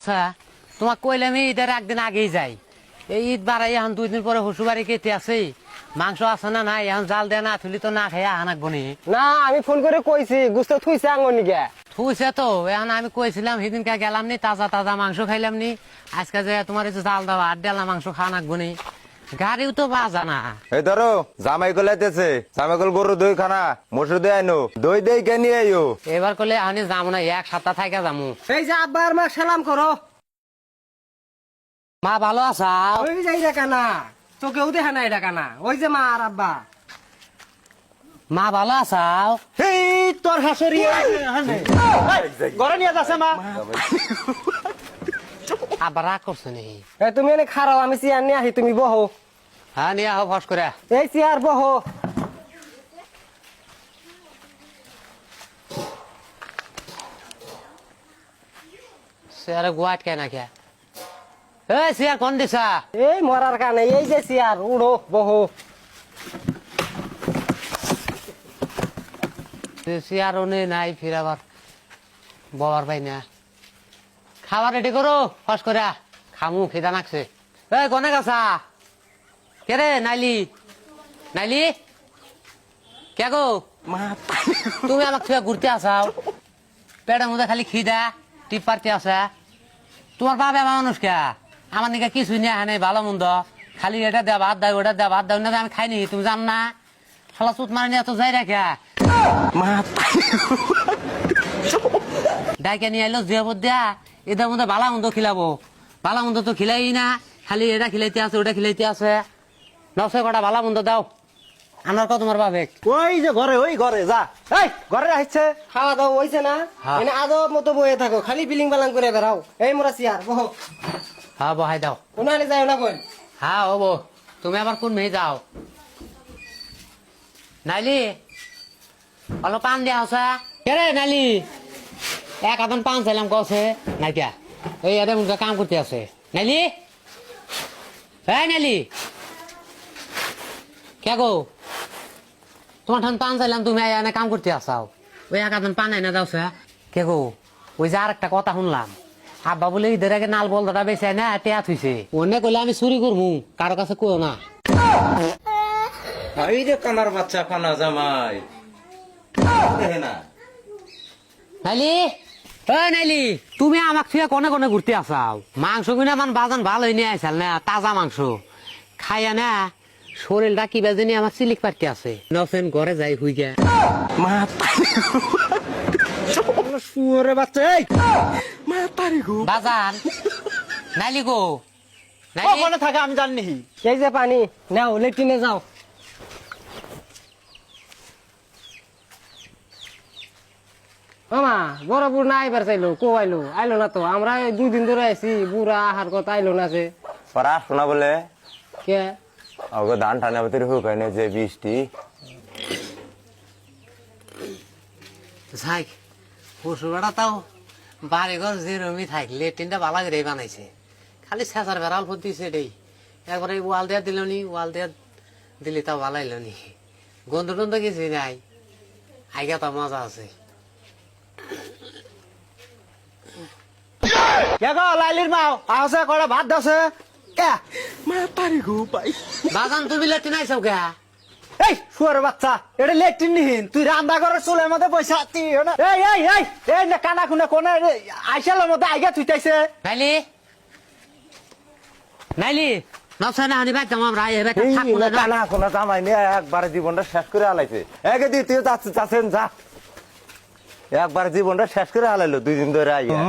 আচ্ছা তোমাক কইলাম ঈদের একদিন আগেই যাই। এই ঈদ বাড়াই এখন 2 দিন পরে শ্বশুরবাড়ি কেটে আছে, মাংস আছে না নাই এখন জাল দেয়া না থুলি তো না খাই আনাক বনি না আমি ফোন করে কইছি গুস্ত থুইছে আঙ্গনি গে থুইছে তো। এখন আমি কইছিলাম সেদিনকে গেলাম নি তাজা তাজা মাংস খাইলাম নি, আজকে যে তোমার এই জাল দেওয়া আর ডেলা মাংস খাওয়া নাকবো নি, গাড়িও তো বাজা না। এই ধরো জামাই গলাইতেছে, জামাই গল গরু দই খানা মসুর দই আনো, দই দই কে নিয়ে আইও। এবার করলে আমি যাবো না, এক সপ্তাহ থাকা যাবো। এই যে আব্বার মা সালাম করো। মা ভালো আছাও? ওই যে এটা কানা তোকেও দেখা না এটা কানা, ওই যে মা আর আব্বা। মা ভালো আছাও? এই তোর হাসরি ঘরে নিয়ে যাচ্ছে মা। আবার রাগ করছো নি? এই তুমি এনে খারাও, আমি চেয়ার নিয়ে আহি, তুমি বহো। হ্যাঁ নিয়ে আহ ফস করে। এই চেয়ার বহো। চেয়ারে গুয়াট কে না কে? এই চেয়ার কোন দিছা? এই মরার কানে এই যে চেয়ার উড়ো বহো। চেয়ার ওনে নাই, ফির আবার ববার পাই না। খাবার রেডি করো ফস করে, খামু খিদা নাকছে। এই কোনে গেছা? কে রে নাইলি? নাইলি কে গো? তুমি আমাকে ছুঁয়ে ঘুরতে আসাও, পেটের মধ্যে খালি খিদা টিপ পারতে আসা। তোমার বাবা মানুষ কে আমার দিকে কিছুই নিয়ে আনে ভালো মন্দ, খালি এটা দেয়া ভাত দাও ওটা দেয়া ভাত দাও না, আমি খাইনি তুমি জান না? শালা চুত মারি নিয়ে তো যাই রাখা ডাইকে নিয়ে এলো জিয়াবত দেয়া, এদের মধ্যে ভালো মন্দ খিলাবো। ভালো মন্দ তো খিলাই না, খালি এটা খিলাইতে আছে ওটা খিলাইতে আছে। নশো কটা ভালো মন্দ দাও আমার কত তোমার বাবে। ওই যে ঘরে, ওই ঘরে যা। এই ঘরে আসছে, খাওয়া দাওয়া হইছে না? হ্যাঁ। মানে আদব মতো বয়ে থাকো, খালি বিলিং বালাং করে বেড়াও। এই মোরা চেয়ার বহো। হ্যাঁ বহাই দাও। উনানে যাও না কই? হ্যাঁ হবো। তুমি আবার কোন মেয়ে যাও? নাইলি অলপ পান দিয়া আছে কে রে? নাইলি এক আদন পান চাইলাম কছে নাইকা, এই এদের মধ্যে কাম করতে আছে। নাইলি হ্যাঁ নাইলি কে গো? তোমার ঠান পান চাইলাম, তুমি এনে কাম করতে আসাও, ওই এক আদন পান আইনা যাওছে কে গো? ওই যে আর একটা কথা শুনলাম, আব্বা বলে ঈদের আগে নাল বলদাটা বেশি না টেয়া থুইছে, অন্য কইলে আমি চুরি করবো, কারো কাছে কো না। এই যে কানার বাচ্চা কানা জামাই না নাইলি নাইলি তুমি আমাক ছুঁয়ে কনে কনে ঘুরতে আসাও, মাংস কিনা মান বাজান ভালো নিয়ে আইসাল না, তাজা মাংস খাইয়া না শরীরটা কি বাজে আমার সিলিক পারতে আছে। নসেন ঘরে যাই হুই গে শুয়োরে বাচ্চা। এই মা তারি গো বাজান। নাইলি গো ওখানে থাকে আমি জানি। এই যে পানি নাও, লেট্রিনে যাও। মামা বড় বুড় না আইবার চাইলো, কো আইলো? আইলো না তো, আমরা 2 দিন ধরে আইছি, বুড়া আহার কথা আইলো না যে। পড়া শোনা বলে কে ওগো ধান ঠান্ডা ভিতরে হুক হয় না যে বৃষ্টি। যাই পশুবেড়া তাও বাড়ি ঘর যে রমি থাক লেট্রিনটা ভালো করে বানাইছে, খালি ছেঁচার বেড়া অল্প দিছে এটাই, একবারে ওয়াল দেয়া দিল নি, ওয়াল দেয়া দিলি তাও ভালো হইল নি, গন্ধ টন্ধ কিছু নাই, আইগা তো মজা আছে। কে গো লাইলির মা আছে কড়া ভাত দাসে কে? মা তারি গো ভাই। বাগান তুমি লেট্রিন আইসাও কে? এই শুয়োরে বাচ্চা, এটা লেট্রিন নিহিন, তুই রান্না ঘরের চুলের মধ্যে বসে আছি। এই এই এই এই না কানা খুনা কোনে আইসালের মধ্যে আইগা থুইতাইছে। নাইলি নাইলি নকশা না হানি ভাই তোমার রায় এবার এই থাকবো না। কানা কোনা জামাই নিয়ে একবারে জীবনটা শেষ করে আলাইছে। একে দি তুই যাচ্ছেন যা, একবার জীবনটা শেষ করে আলাইলো 2 দিন ধরে আইয়া।